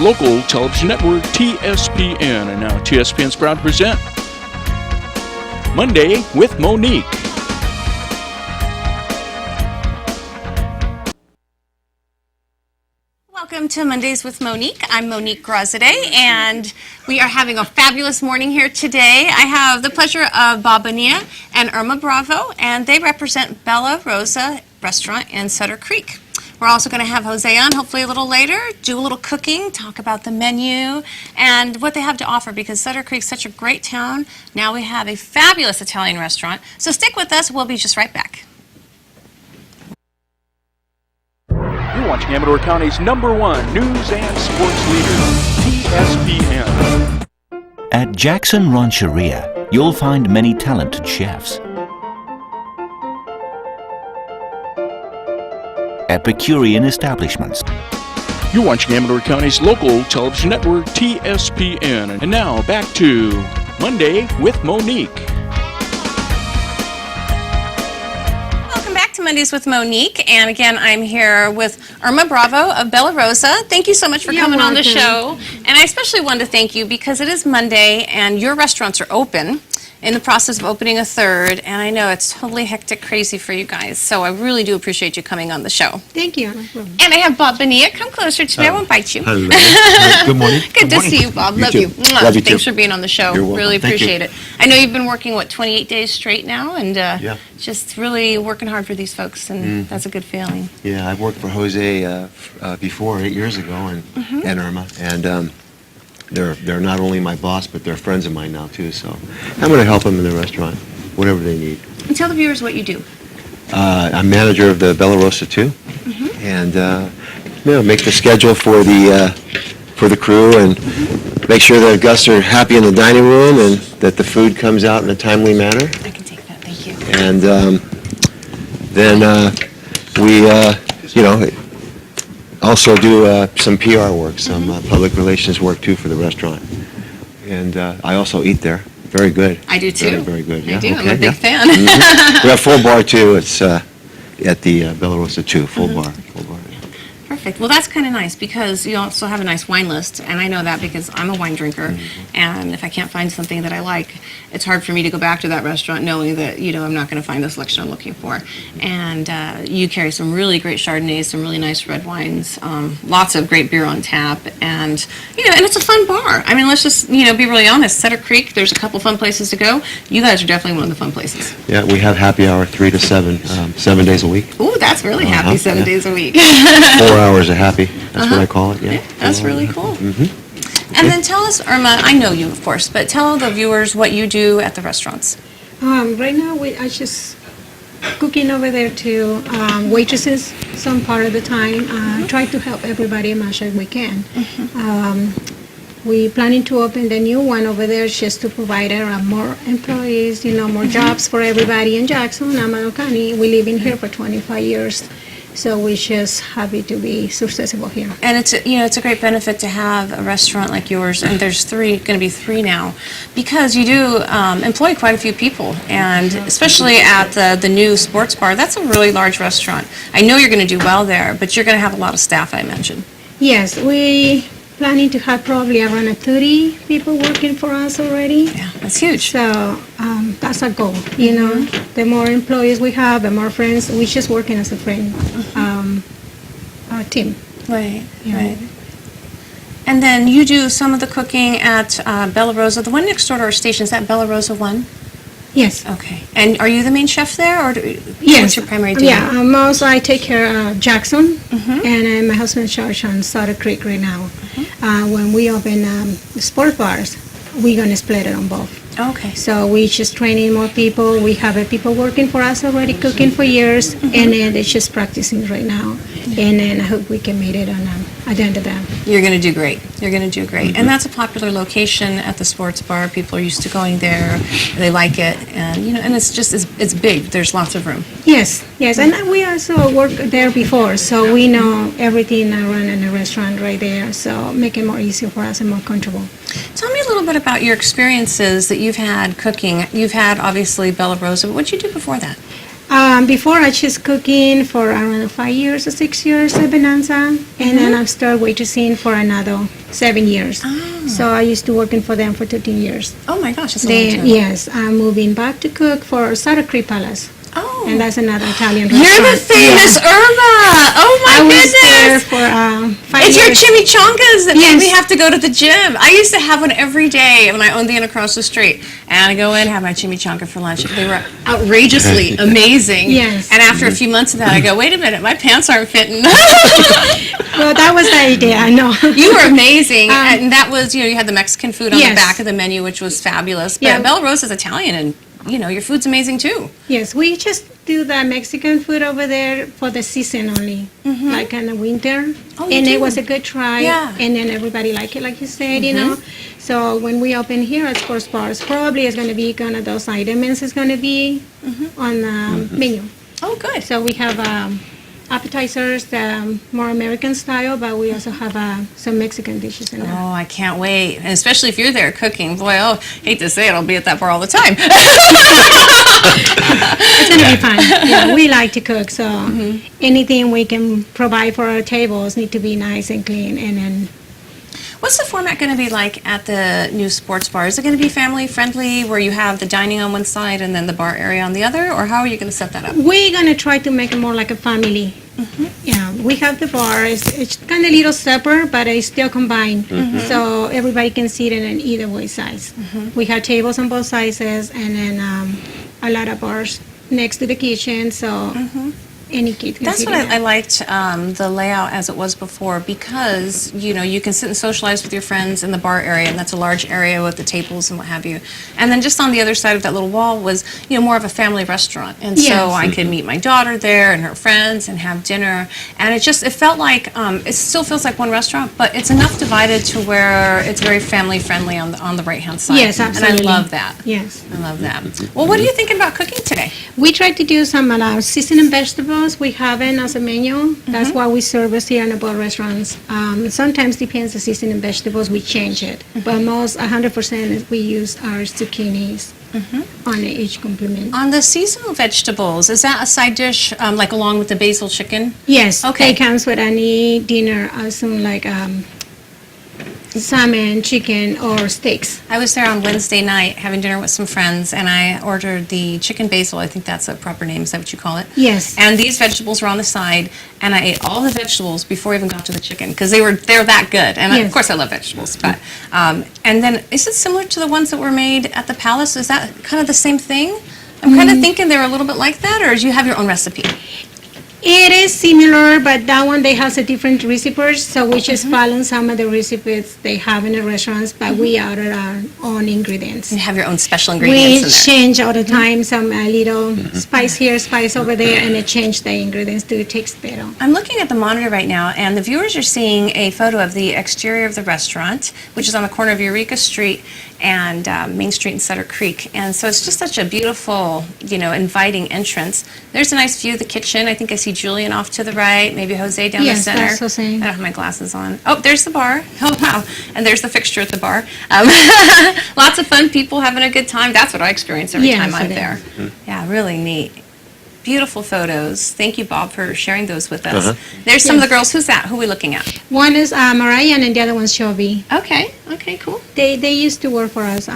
local television network TSPN. And now TSPN is proud to present Monday with Monique. Welcome to Mondays with Monique. I'm Monique Graziadei, and we are having a fabulous morning here today. I have the pleasure of Bonilla and Irma Bravo, and they represent Bella Rosa Restaurant in Sutter Creek. We're also going to have Jose on, hopefully a little later, do a little cooking, talk about the menu and what they have to offer, because Sutter Creek's such a great town. Now we have a fabulous Italian restaurant. So stick with us. We'll be just right back. You're watching Amador County's #1 news and sports leader, TSPN. At Jackson Rancheria, you'll find many talented chefs. Epicurean establishments. You're watching Amador County's local television network, TSPN. And now back to Monday with Monique. Mondays with Monique, and again I'm here with Irma Bravo of Bella Rosa. Thank you so much for coming on the show, and I especially wanted to thank you because it is Monday and your restaurants are open, in the process of opening a third, and I know it's totally hectic, crazy for you guys, so I really do appreciate you coming on the show. Thank you. And I have Bonilla. Come closer to me. I won't bite you. Hello. Good morning. Good to see you, Bob. Love you. Love you too. Thanks for being on the show. You're welcome. Really Thank appreciate you. it. I know you've been working, 28 days straight now, and Yeah. just really working hard for these folks, and that's a good feeling. Yeah, I've worked for Jose before 8 years ago, and Irma, and they're not only my boss, but they're friends of mine now too. So I'm going to help them in the restaurant, whatever they need. And tell the viewers what you do. I'm manager of the Bella Rosa too, and make the schedule for the crew and make sure that guests are happy in the dining room and that the food comes out in a timely manner. I can take that. Thank you. And then we, also do some PR work, some public relations work too for the restaurant. And I also eat there. Very good. I do too. Very, very good. I Yeah, do. okay, I'm a big yeah. fan. We have full bar too. It's at the Bella Rosa too. Full bar. Full bar. Perfect. Well, that's kind of nice because you also have a nice wine list, and I know that because I'm a wine drinker, and if I can't find something that I like, it's hard for me to go back to that restaurant knowing that, I'm not going to find the selection I'm looking for. And you carry some really great Chardonnays, some really nice red wines, lots of great beer on tap, and, and it's a fun bar. I mean, let's just, be really honest. Sutter Creek, there's a couple fun places to go. You guys are definitely one of the fun places. Yeah, we have happy hour 3 to 7, 7 days a week. Ooh, that's really happy, 7 days a week. 4 hours of happy. That's what I call it. Yeah. That's really cool. And then tell us, Irma, I know you, of course, but tell the viewers what you do at the restaurants. Right now, I just cooking over there to waitresses some part of the time. Try to help everybody as much as we can. We planning to open the new one over there just to provide more employees, more jobs for everybody in Jackson, Amador County. We live in here for 25 years. So we're just happy to be successful here. And it's a great benefit to have a restaurant like yours, and there's going to be three now, because you do employ quite a few people, and especially at the new sports bar, that's a really large restaurant. I know you're going to do well there, but you're going to have a lot of staff, I mentioned. Yes, we planning to have probably around 30 people working for us already. Yeah, that's huge. So that's our goal, The more employees we have, the more friends. We're just working as a friend team. Right, Yeah. right. And then you do some of the cooking at Bella Rosa. The one next door to our station, is that Bella Rosa 1? Yes. Okay. And are you the main chef there, or Yes. what's your primary duty? Yeah, also I take care of Jackson, and my husband's charge on Sutter Creek right now. When we open sport bars, we're going to split it on both. Okay. So we just training more people. We have people working for us already, cooking for years, and then they're just practicing right now. And then I hope we can meet it on at the end of that. You're going to do great. You're going to do great. And that's a popular location at the sports bar. People are used to going there. They like it. And, and it's just, it's big. There's lots of room. Yes, yes. And we also worked there before, so we know everything I run in the restaurant right there. So make it more easy for us and more comfortable. Tell me a little bit about your experiences that you've had cooking. You've had, obviously, Bella Rosa, but what did you do before that? Before I was cooking for around 5 years or 6 years at Bonanza, and then I've started waitressing for another 7 years. So I used to working for them for 13 years. Oh my gosh, that's a long Then, time. yes, I'm moving back to cook for Sutter Creek Palace, Oh, and that's another Italian you're the restaurant. famous Irma. Oh my I was there goodness. for 5 It's your years. chimichangas that Yes. made me have to go to the gym. I used to have one every day when I owned the inn across the street. And I go in, have my chimichanga for lunch. They were outrageously amazing. Yes. And after a few months of that, I go, wait a minute, my pants aren't fitting. Well, that was the idea, I know. You were amazing. And that was, you had the Mexican food on the Yes. back of the menu, which was fabulous. But Yeah. Bella Rosa's Italian, and, your food's amazing too. Yes, we just do the Mexican food over there for the season only, like in the winter. Oh, you and do? it was a good try. Yeah. And then everybody liked it, like you said, So when we open here at Sports Bars, probably it's going to be one of those items is going to be on the menu. Oh, good. So we have appetizers, more American style, but we also have some Mexican dishes in there. Oh, I can't wait. And especially if you're there cooking. Boy, hate to say it, I'll be at that bar all the time. It's going to be fun. Yeah, we like to cook, so anything we can provide for our tables need to be nice and clean. And then What's the format going to be like at the new sports bar? Is it going to be family friendly where you have the dining on one side and then the bar area on the other? Or how are you going to set that up? we're going to try to make it more like a family. Yeah, we have the bar. It's kind of little separate, but it's still combined. So everybody can sit in an either way size. We have tables on both sizes, and then a lot of bars next to the kitchen, so any kid can That's sit what in I there. liked the layout as it was before, because you can sit and socialize with your friends in the bar area, and that's a large area with the tables and what have you. And then just on the other side of that little wall was more of a family restaurant, and so Yes. I could meet my daughter there and her friends and have dinner. And it felt like it still feels like one restaurant, but it's enough divided to where it's very family friendly on the right hand side. Yes, absolutely. And I love that. Yes. I love that. Well, what are you thinking about cooking today? We try to do some seasoned vegetables. We have it as a menu. That's what we service here in the bar restaurants. Sometimes depends the seasoned vegetables, we change it. But most 100% is we use our zucchinis on each complement. On the seasonal vegetables, is that a side dish like along with the basil chicken? Yes, Okay. it comes with any dinner, also like salmon, chicken, or steaks. I was there on Wednesday night having dinner with some friends, and I ordered the chicken basil. I think that's a proper name. Is that what you call it? Yes. And these vegetables were on the side, and I ate all the vegetables before I even got to the chicken because they're that good. And Yes. of course, I love vegetables. But and then is it similar to the ones that were made at the Palace? Is that kind of the same thing? I'm kind of thinking they're a little bit like that, or do you have your own recipe? It is similar, but that one they have a different recipes, so we just follow some of the recipes they have in the restaurants, but we added our own ingredients. You have your own special We ingredients in there. change all the time, some little spice here, spice over there, and it change the ingredients to taste better. I'm looking at the monitor right now, and the viewers are seeing a photo of the exterior of the restaurant, which is on the corner of Eureka Street and Main Street and Sutter Creek. And so it's just such a beautiful, inviting entrance. There's a nice view of the kitchen. I think I see Julian off to the right, maybe Jose down the Yes, center. that's Jose. I don't have my glasses on. Oh, there's the bar. Oh, wow. And there's the fixture at the bar. Lots of fun people having a good time. That's what I experience every Yes, time I'm it there. Yeah, really neat. Beautiful photos. Thank you, Bob, for sharing those with us. There's some of the girls. Who's that? Who are we looking at? One is Mariah, and the other one's Shelby. Okay, cool. They used to work for us,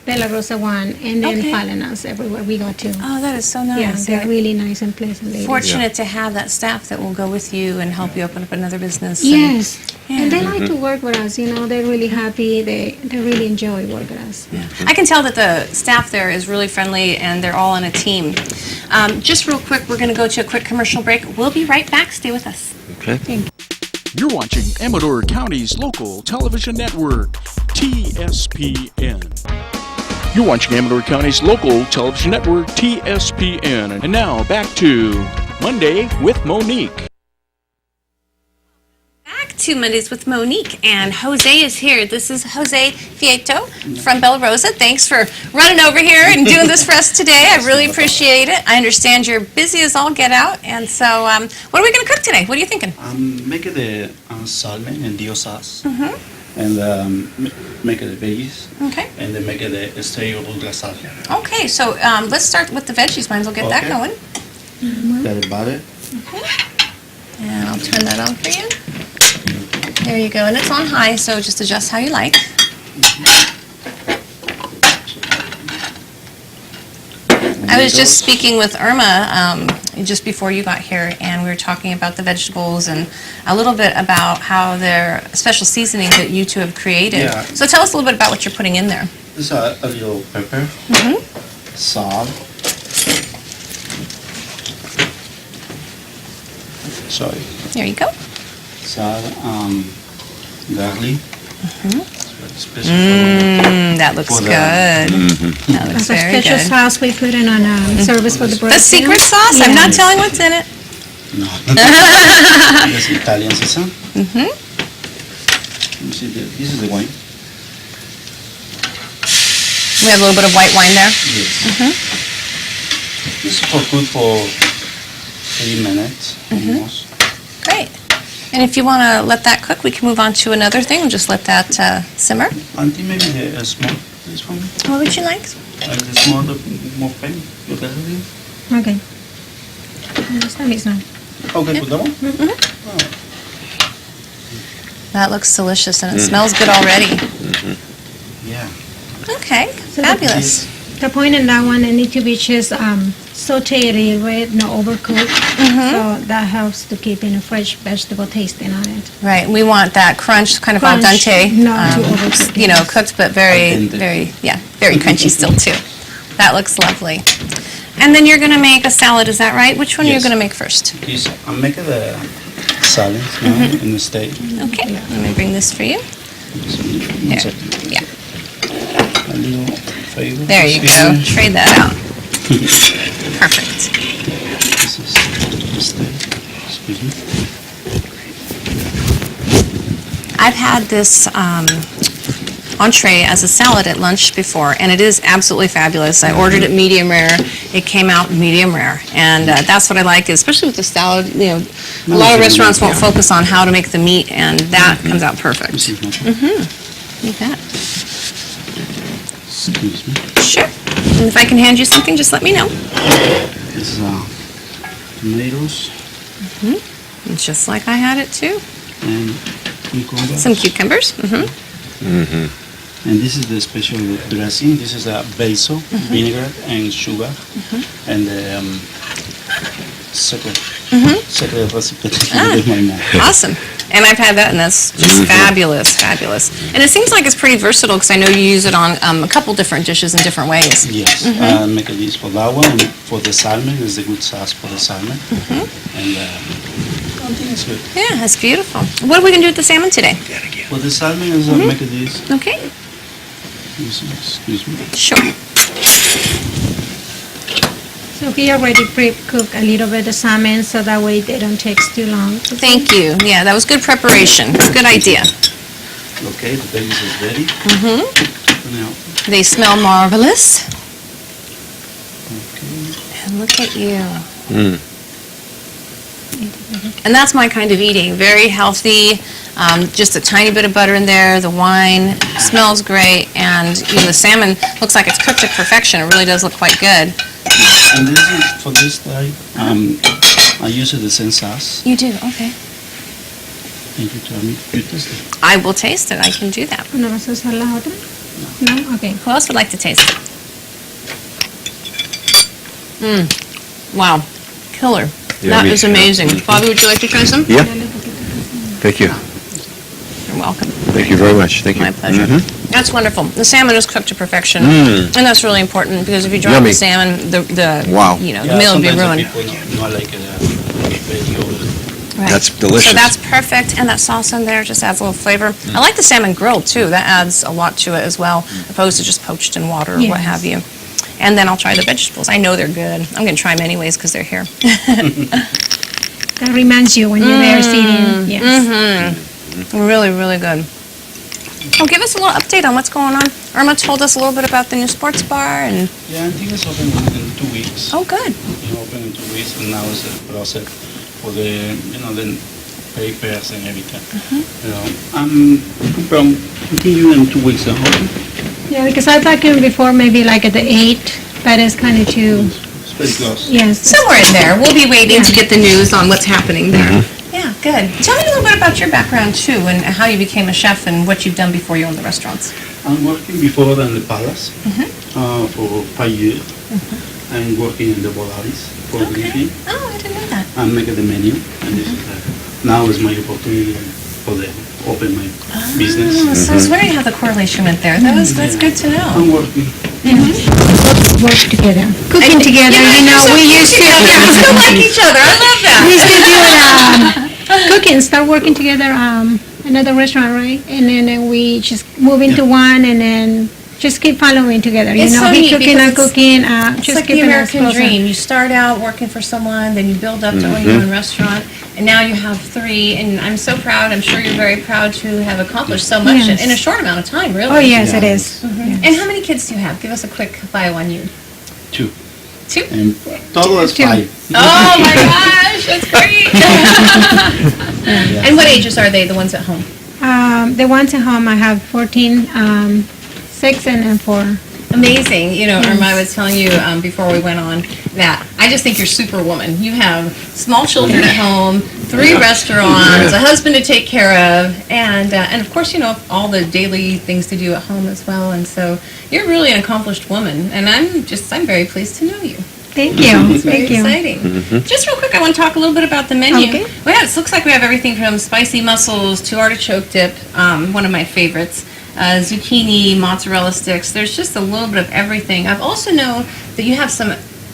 Bella Rosa one, and then Okay. following us everywhere we go to. Oh, that is so Yeah, nice. they're really nice and pleasant ladies. Fortunate to have that staff that will go with you and help you open up another business. and- Yes, Yeah. and they like to work with us. They're really happy. They really enjoy working with us. I can tell that the staff there is really friendly and they're all on a team. Just real quick, we're going to go to a quick commercial break. We'll be right back. Stay with us. Okay. You're watching Amador County's local television network, TSPN. You're watching Amador County's local television network, TSPN. And now back to Monday with Monique. Back to Mondays with Monique, and Jose is here. This is Jose Feito from Bella Rosa. Thanks for running over here and doing this for us today. I really appreciate it. I understand you're busy as all get out, and so what are we going to cook today? What are you thinking? Make it the salmon and dio sauce, and make it the veggies, Okay. and then make it the estrella lasagna. Okay, so let's start with the veggies. Might as well get that Okay. going. Got it butter. And I'll turn that on for you. There you go. And it's on high, so just adjust how you like. I was just speaking with Irma just before you got here, and we were talking about the vegetables and a little bit about how their special seasoning that you two have created. Yeah. So tell us a little bit about what you're putting in there. This is a little pepper, salt. Sorry. There you go. Salt, garlic. Special That looks For good. the- That looks As a very special good. sauce we put in on service for the bread. The secret sauce? I'm not telling what's in it. No. This is Italian season. Let me see, this is the wine. We have a little bit of white wine there. Yes. This is for good for 3 minutes almost. Great. And if you want to let that cook, we can move on to another thing and just let that simmer. I think maybe the small, this one. What would you like? The small, the more pen. You got it? Okay. Esta misma. Okay, put that one? That looks delicious and it smells good already. Yeah. Okay, fabulous. The point in that one, it need to be just sauteed a little bit, not overcooked. So that helps to keep in a fresh vegetable tasting on it. Right, we want that crunch, kind of al Crunch, dente. not too overcooked. You know, cooked but very, Al dente. very crunchy still too. That looks lovely. And then you're going to make a salad, is that right? Which one are you Yes. going to make first? This, I'm making the salad now in the steak. Okay, let me bring this for you. One second. Yeah. A little favor. There you go, trade that out. Perfect. This is the steak. Excuse me. I've had this entree as a salad at lunch before, and it is absolutely fabulous. I ordered it medium rare. It came out medium rare, and that's what I like, especially with the salad. You know, a lot of restaurants won't focus on how to make the meat, and that comes out perfect. This is my You bet. Excuse me. Sure. And if I can hand you something, just let me know. This is tomatoes It's just like I had it too. and cucumber. Some cucumbers. And this is the special dressing. This is a basil, vinegar, and sugar, and secret recipe with my mom. Awesome. And I've had that, and that's just fabulous, fabulous. And it seems like it's pretty versatile because I know you use it on a couple different dishes in different ways. Yes, make this for that one, and for the salmon is a good sauce for the salmon, and I think it's good. Yeah, that's beautiful. What are we going to do with the salmon today? For the salmon is make this. Okay. Excuse me. Sure. So we already pre-cook a little bit of salmon so that way they don't take too long. Thank you. Yeah, that was good preparation. Good idea. Okay, the babies is ready. Now, They smell marvelous. okay. And look at you. And that's my kind of eating. Very healthy. Just a tiny bit of butter in there. The wine smells great, and you know, the salmon looks like it's cooked to perfection. It really does look quite good. And this is for this type. I use the same sauce. You do, okay. Thank you, Tommy. You taste it. I will taste it. I can do that. ¿No vas a usar la otra? No? Okay. Who else would like to taste it? Wow, killer. That Yummy. is amazing. Bobby, would you like to try some? Yeah. Thank you. You're welcome. Thank you very much. Thank you. My pleasure. That's wonderful. The salmon is cooked to perfection, and that's really important because if you drop Yummy. the salmon, the Wow. you know, the meal would be ruined. Sometimes the people not like it very over. Right. That's delicious. So that's perfect, and that sauce in there just adds a little flavor. I like the salmon grilled too. That adds a lot to it as well, opposed to just poached in water or what Yes. have you. And then I'll try the vegetables. I know they're good. I'm going to try them anyways because they're here. That reminds you when you're there sitting. Yes. Really, really good. Well, give us a little update on what's going on. Irma told us a little bit about the new sports bar, and Yeah, I think it's open in 2 weeks. oh, good. Open in 2 weeks, and now it's the process for the, the papers and everything. I'm continuing in 2 weeks. Yeah, because I thought before maybe like at the 8, but it's kind of too Very close. Yes. Somewhere in there. We'll be waiting to get the news on what's happening there. Yeah, good. Tell me a little bit about your background too, and how you became a chef and what you've done before you owned the restaurants. I'm working before in the palace for 5 years. I'm working in the Bolaris for briefing. Oh, I didn't know that. I'm making the menu, and this is now is my opportunity for the open my business. So I was wondering how the correlation went there. That's good to know. I'm working. Work together, cooking together. We used to. We still like each other. I love that. We used to do cooking, start working together. Another restaurant, right? And then we just move into one, and then just keep following together. It's so be neat cooking and because cooking. It's Just like the keeping us American closer. dream. You start out working for someone, then you build up to own your own restaurant, and now you have 3. And I'm so proud. I'm sure you're very proud to have accomplished so much Yes. in a short amount of time, really. Oh yes, it is. And how many kids do you have? Give us a quick bio on you. 2. 2? And total is 5. Oh my gosh, that's great. And what ages are they, the ones at home? The ones at home, I have 14, 6 and 4. Amazing. Irma, I was telling you before we went on that I just think you're superwoman. You have small children at home, 3 restaurants, a husband to take care of, and of course, all the daily things to do at home as well. And so you're really an accomplished woman, and I'm very pleased to know you. Thank you. It's very Thank you. exciting. Just real quick, I want to talk a little bit about the menu. Okay. Well, it looks like we have everything from spicy mussels to artichoke dip, one of my favorites, zucchini, mozzarella sticks. There's just a little bit of everything. I've also known that you have some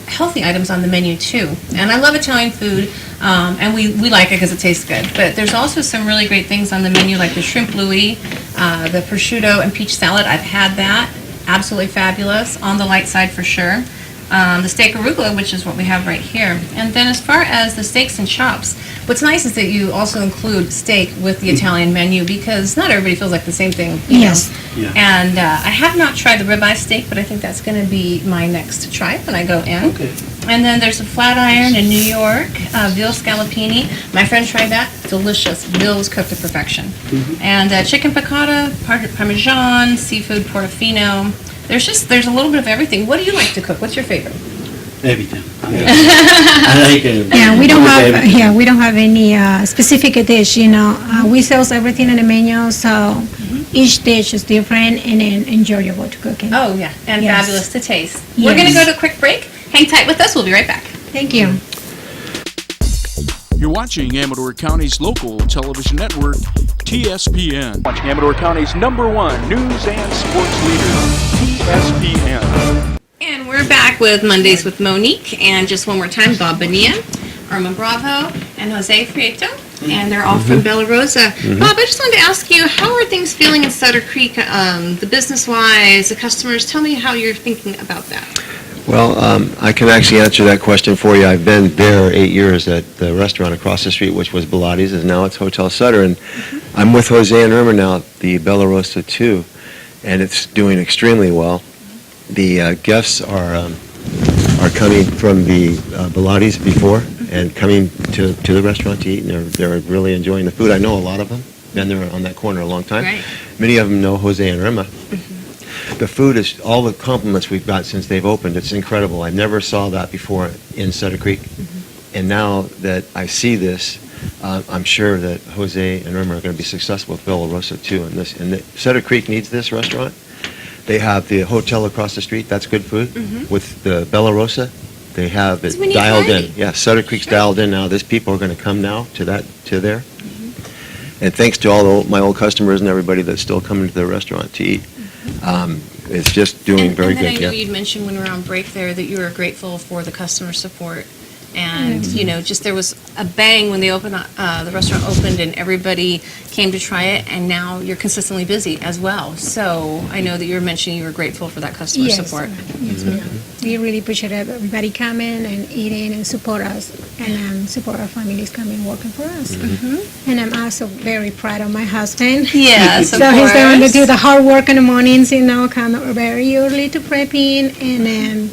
healthy items on the menu too. And I love Italian food, and we like it because it tastes good. But there's also some really great things on the menu, like the shrimp louis, the prosciutto and peach salad. I've had that. Absolutely fabulous. On the light side for sure. The steak arugula, which is what we have right here. And then as far as the steaks and chops, what's nice is that you also include steak with the Italian menu, because not everybody feels like the same thing. Yes. Yeah. And I have not tried the ribeye steak, but I think that's going to be my next try when I go in. Okay. And then there's a flat iron in New York, veal scallopini. My friend tried that. Delicious. Veal was cooked to perfection. And chicken piccata, parmesan, seafood portofino. There's a little bit of everything. What do you like to cook? What's your favorite? Everything. I like it. Yeah, we don't Everything. have we don't have any specific dish. We sell everything in the menu, so each dish is different and enjoyable to cook. Oh, yeah. And Yes. fabulous to taste. We're going to go to a quick break. Hang tight with us. We'll be right back. Thank you. You're watching Amador County's local television network, TSPN. Watching Amador County's #1 news and sports leader, TSPN. And we're back with Mondays with Monique. And just one more time, Bob Bonilla, Irma Bravo, and Jose Feito. And they're all from Bella Rosa. Bob, I just wanted to ask you, how are things feeling in Sutter Creek, the business-wise, the customers? Tell me how you're thinking about that. Well, I can actually answer that question for you. I've been there 8 years at the restaurant across the street, which was Bilatti's, and now it's Hotel Sutter. And I'm with Jose and Irma now at the Bella Rosa 2, and it's doing extremely well. The guests are coming from the Bilatti's before and coming to the restaurant to eat, and they're really enjoying the food. I know a lot of them. Been there on that corner a long time. Right. Many of them know Jose and Irma. The food is, all the compliments we've got since they've opened, it's incredible. I never saw that before in Sutter Creek. And now that I see this, I'm sure that Jose and Irma are going to be successful with Bella Rosa too. And Sutter Creek needs this restaurant. They have the hotel across the street, that's good food. With the Bella Rosa, they have it We need dialed variety. in. Yeah, Sutter Creek's dialed in now. These people are going to come now to there. And thanks to all my old customers and everybody that's still coming to the restaurant to eat. It's just doing very and then good. I know Yeah. you'd mentioned when we were on break there that you were grateful for the customer support. And, just there was a bang when they opened, the restaurant opened and everybody came to try it, and now you're consistently busy as well. So I know that you were mentioning you were grateful for that customer support. Yes, ma'am. We really appreciate everybody coming and eating and support us, and support our families coming working for us. And I'm also very proud of my husband. Yes, of So he's the one to course. do the hard work in the mornings, come very early to prepping and then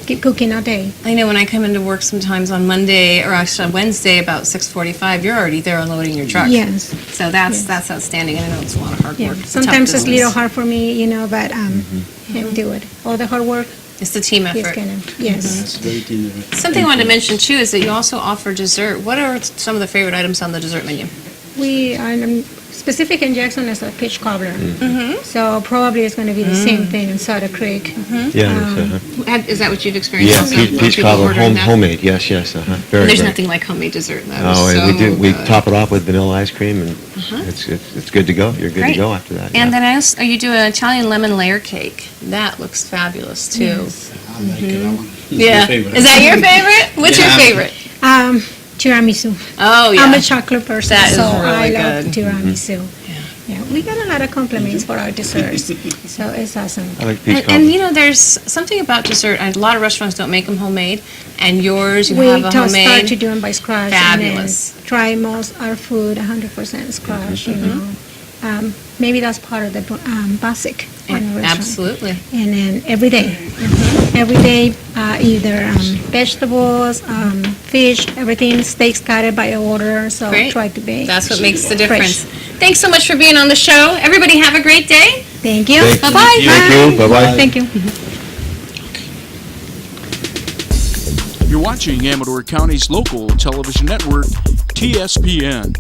keep cooking all day. I know when I come into work sometimes on Monday, or actually on Wednesday about 6:45, you're already there unloading your truck. Yes. So that's outstanding, and I know it's a lot of hard Yeah. work. It's a tough Sometimes it's a little business. hard for me, but him do it. All the hard work, It's the team He's effort. gonna, yes. It's very tender. Something I wanted to mention too is that you also offer dessert. What are some of the favorite items on the dessert menu? We are specific in Jackson as a peach cobbler. Mm-hmm. So probably it's going to be the same thing in Sutter Creek. Yeah, Is that what you've experienced? yeah, also? peach People cobbler, ordering that? homemade, yes, very, And there's very. nothing like homemade dessert. That Oh, is and so we good. top it off with vanilla ice cream, and it's good to go. You're good Great. to go after that. And yeah. then you do an Italian lemon layer cake. That looks fabulous too. I like it, that one. It's my Yeah. favorite. Is that your favorite? What's your Yeah. favorite? Tiramisu. Oh yeah. I'm a chocolate person, That is so I really love good. tiramisu. Yeah, we got a lot of compliments for our desserts, so it's awesome. I like peach cobbler. And you know, there's something about dessert. A lot of restaurants don't make them homemade, and yours you We have a start to homemade. do them by scratch. Fabulous. And then try most our food 100% scratch. You know, maybe that's part of the basic on a restaurant. Absolutely. And then every day, either vegetables, fish, everything, steaks cut by order. So Great. try to be. That's what makes the fresh. difference. Thanks so much for being on the show. Everybody have a great day. Thank you. Thank- Bye-bye. Thank you, bye-bye. Thank you. You're watching Amador County's local television network, TSPN.